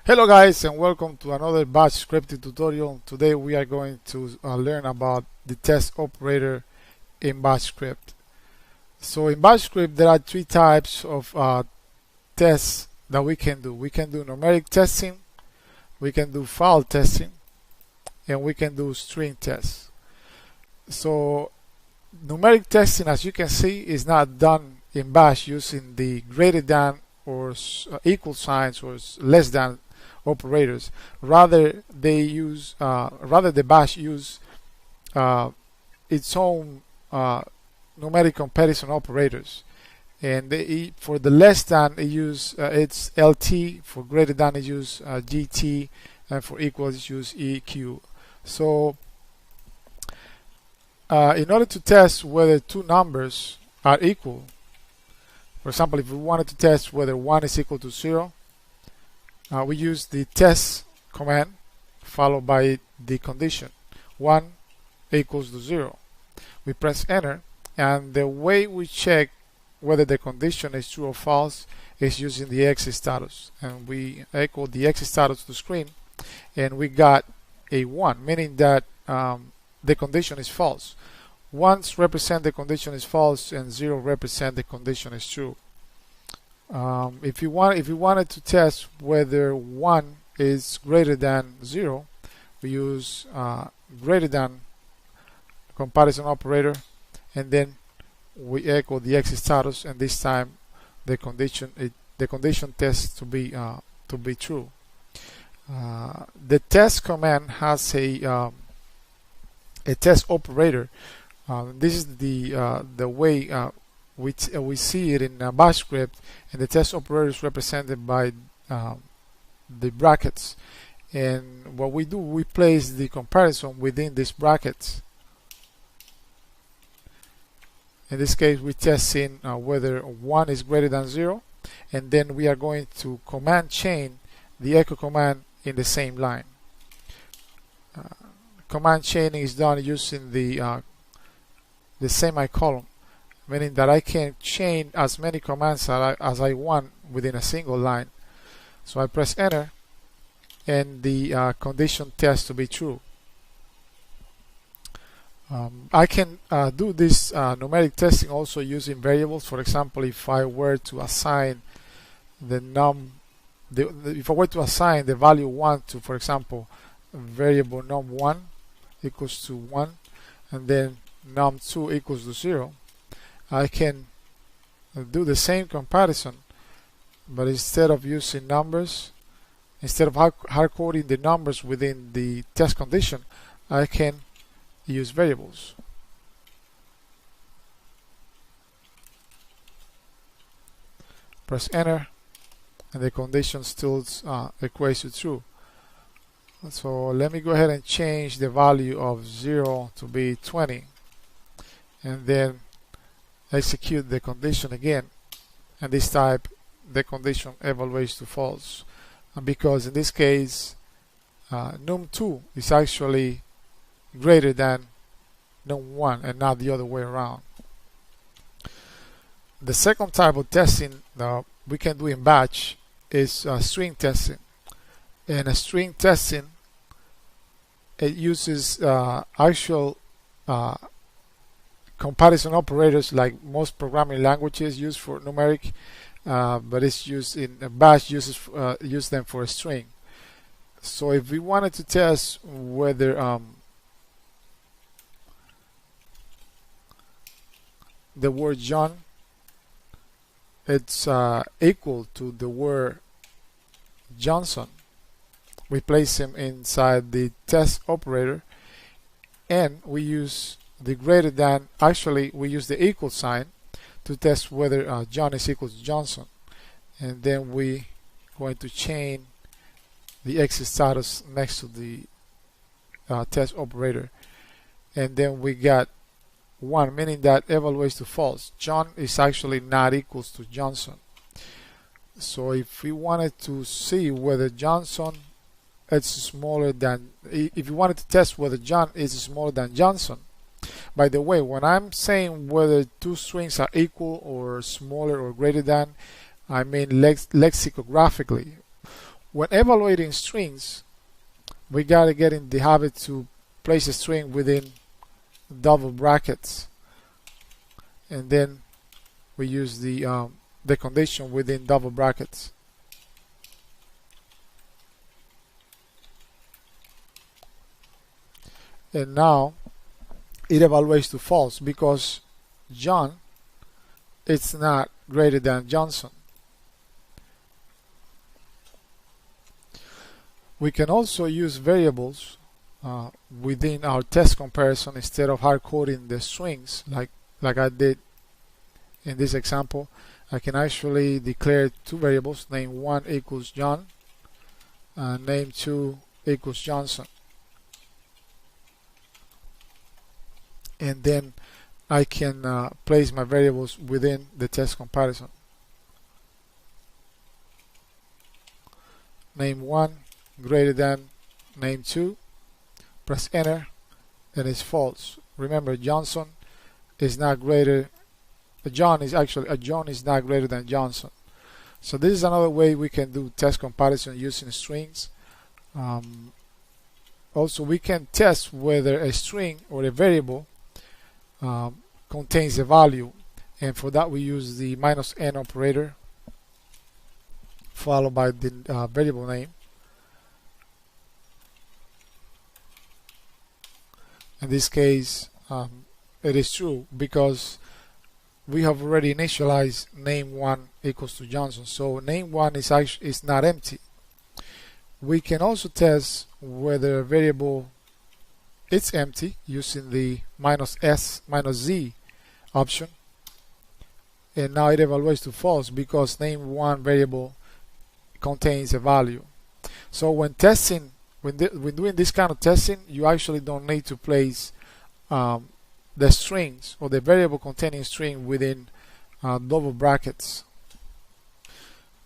Hello guys, and welcome to another batch scripting tutorial. Today we are going to learn about the test operator in batch script. So in batch script there are three types of tests that we can do. We can do numeric testing, we can do file testing, and we can do string tests. So numeric testing, as you can see, is not done in bash using the greater than or equal signs or less than operators. Rather, the bash use its own numeric comparison operators. And for the less than, it use it's LT. For greater than, it use GT, and for equal, it use EQ. So, in order to test whether two numbers are equal, for example, if we wanted to test whether 1 is equal to 0, we use the test command followed by the condition 1 equals to 0. We press enter, and the way we check whether the condition is true or false is using the exit status, and we echo the exit status to the screen, and we got a 1, meaning that the condition is false. 1 represent the condition is false, and 0 represent the condition is true. If you wanted to test whether 1 is greater than 0, we use greater than comparison operator, and then we echo the exit status, and this time the condition test to be true. The test command has a test operator. This is the way we see it in a bash script, and the test operator is represented by the brackets. And what we do, we place the comparison within these brackets. In this case, we test in whether 1 is greater than 0, and then we are going to command chain the echo command in the same line. Command chaining is done using the semicolon, meaning that I can chain as many commands as I want within a single line. So I press enter, and the condition test to be true. I can do this numeric testing also using variables. For example, if I were to assign the value 1 to, for example, variable num1 equals to 1, and then num2 equals to 0, I can do the same comparison, but instead of using numbers, instead of hard-coding the numbers within the test condition, I can use variables. Press enter, and the condition still equates to true. So let me go ahead and change the value of 0 to be 20, and then execute the condition again, and this time the condition evaluates to false, and because in this case num2 is actually greater than num1 and not the other way around. The second type of testing that we can do in batch is string testing. And a string testing, it uses actual comparison operators like most programming languages use for numeric, but it's used in bash use them for a string. So if we wanted to test whether the word John it's equal to the word Johnson, we place him inside the test operator, and we use the greater than, actually we use the equal sign to test whether John is equal to Johnson, and then we going to chain the exit status next to the test operator, and then we got 1, meaning that evaluates to false. John is actually not equals to Johnson. So if we wanted to see whether Johnson is smaller than, if you wanted to test whether John is smaller than Johnson, by the way, when I'm saying whether two strings are equal or smaller or greater than, I mean lexicographically. when evaluating strings, we gotta get in the habit to place a string within double brackets, and then we use the condition within double brackets. And now it evaluates to false because John it's not greater than Johnson. We can also use variables within our test comparison instead of hard coding the strings like I did in this example. I can actually declare two variables, name 1 equals John and name 2 equals Johnson, and then I can place my variables within the test comparison. Name 1 greater than name 2, press enter, and it's false. Remember, Johnson is not greater. John is not greater than Johnson. So this is another way we can do test comparison using strings. Also, we can test whether a string or a variable contains a value, and for that we use the -n operator followed by the variable name. In this case, it is true because we have already initialized name 1 equals to Johnson, so name 1 is not empty. We can also test whether a variable is empty using the -z option, and now it evaluates to false because name 1 variable contains a value. So when testing, when doing this kind of testing, you actually don't need to place the strings or the variable containing string within double brackets.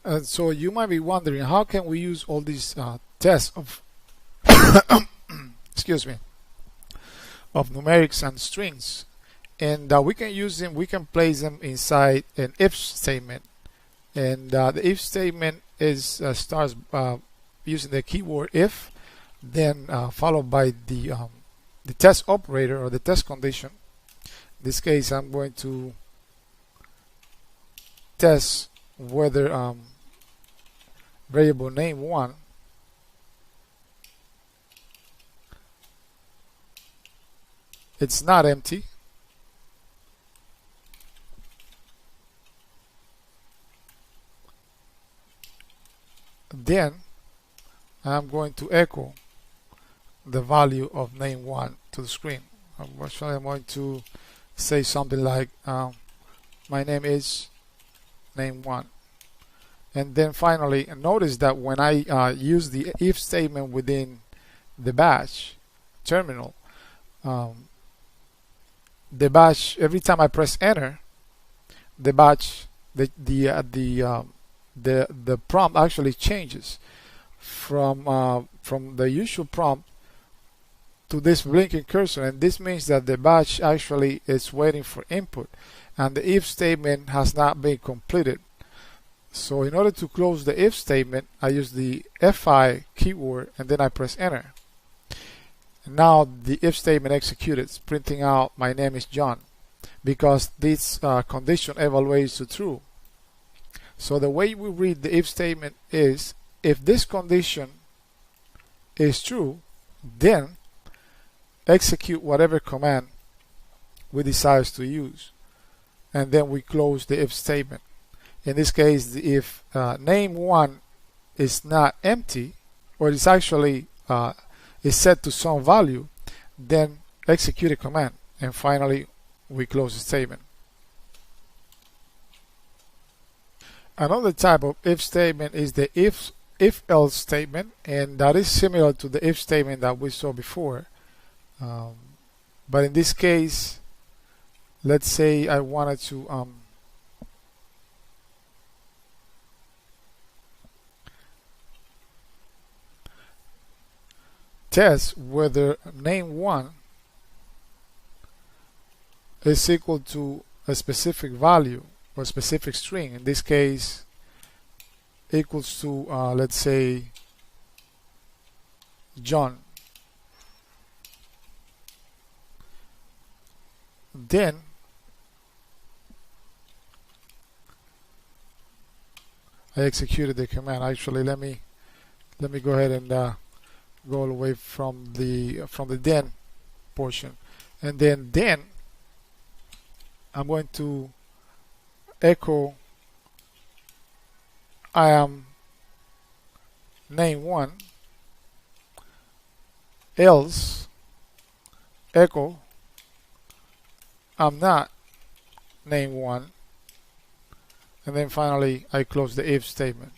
And so you might be wondering, how can we use all these tests of excuse me, of numerics and strings? And we can use them, we can place them inside an if statement, and the if statement is starts using the keyword if, then followed by the test operator or the test condition. In this case, I'm going to test whether variable name 1 it's not empty. Then I'm going to echo the value of name 1 to the screen. Actually, I'm going to say something like my name is name 1. And then finally, notice that when I use the if statement within the bash terminal, the bash, every time I press enter, the bash, the prompt actually changes from the usual prompt to this blinking cursor, and this means that the bash actually is waiting for input and the if statement has not been completed. So in order to close the if statement, I use the fi keyword and then I press enter. And now the if statement executed, printing out my name is John, because this condition evaluates to true. So the way we read the if statement is, if this condition is true, then execute whatever command we decide to use, and then we close the if statement. In this case, if name 1 is not empty, or it's actually is set to some value, then execute a command, and finally we close the statement. Another type of if statement is the if-else statement, and that is similar to the if statement that we saw before. But in this case, let's say I wanted to test whether name 1 is equal to a specific value or a specific string. In this case, equals to let's say John. Then I executed the command. Actually, let me go ahead and go all the way from the then portion, and then I'm going to echo I am name 1, else echo I'm not name 1, and then finally I close the if statement.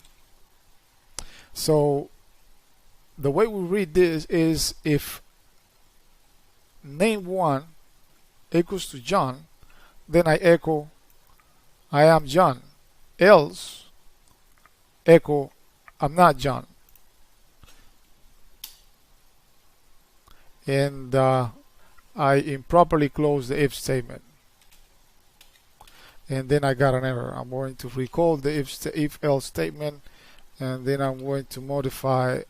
So the way we read this is if name 1 equals to John, then I echo I am John, else echo I'm not John. And I improperly close the if statement, and then I got an error. I'm going to recall the if else statement, and then I'm going to modify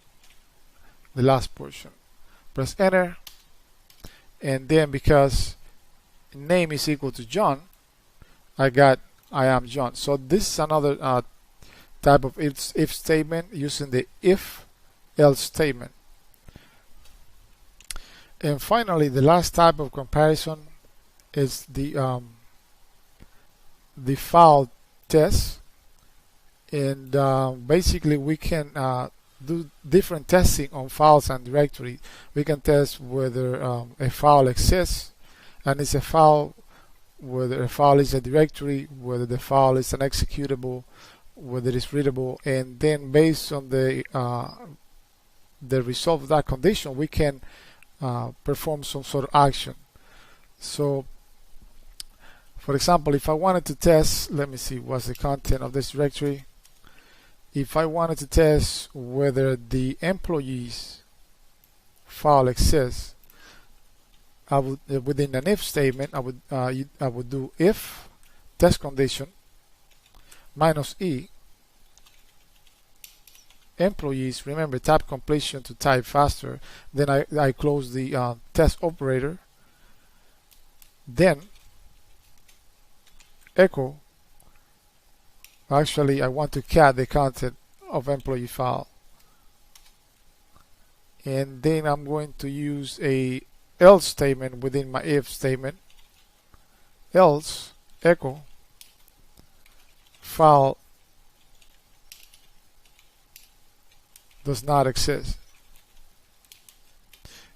the last portion. Press enter, and then because name is equal to John, I got I am John. So this is another type of if statement using the if else statement. And finally, the last type of comparison is the file test, and basically we can do different testing on files and directory. We can test whether a file exists and it's a file, whether a file is a directory, whether the file is an executable, whether it's readable, and then based on the result of that condition, we can perform some sort of action. So for example, if I wanted to test, let me see what's the content of this directory. If I wanted to test whether the employees file exists, I would within an if statement I would do if test condition -e employees. Remember, type completion to type faster. Then I close the test operator. Then echo. Actually, I want to cat the content of employee file, and then I'm going to use a else statement within my if statement. Else echo file does not exist.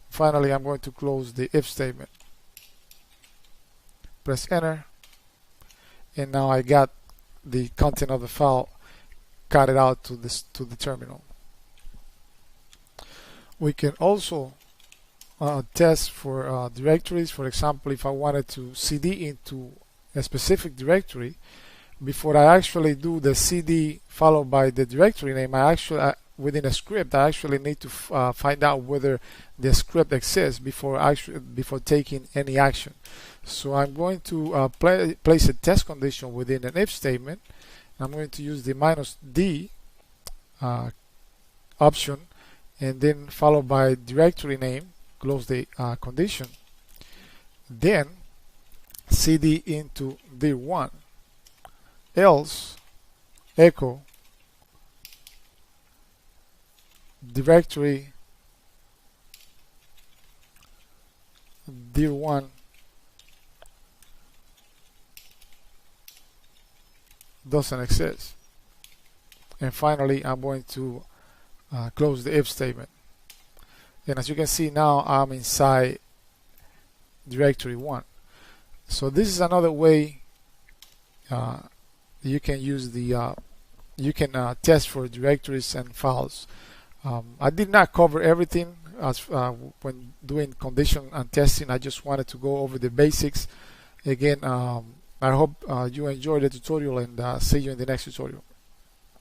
Finally, I'm going to close the if statement. Press enter, and now I got the content of the file cut it out to the terminal. We can also test for directories. For example, if I wanted to cd into a specific directory, before I actually do the cd followed by the directory name, I actually within a script I actually need to find out whether the script exists before taking any action. So I'm going to place a test condition within an if statement. I'm going to use the -d option, and then followed by directory name, close the condition, then cd into dir1, else echo directory dir1 doesn't exist. And finally, I'm going to close the if statement. And as you can see, now I'm inside directory 1. So this is another way you can use the test for directories and files. I did not cover everything as when doing condition and testing. I just wanted to go over the basics. Again, I hope you enjoyed the tutorial, and see you in the next tutorial.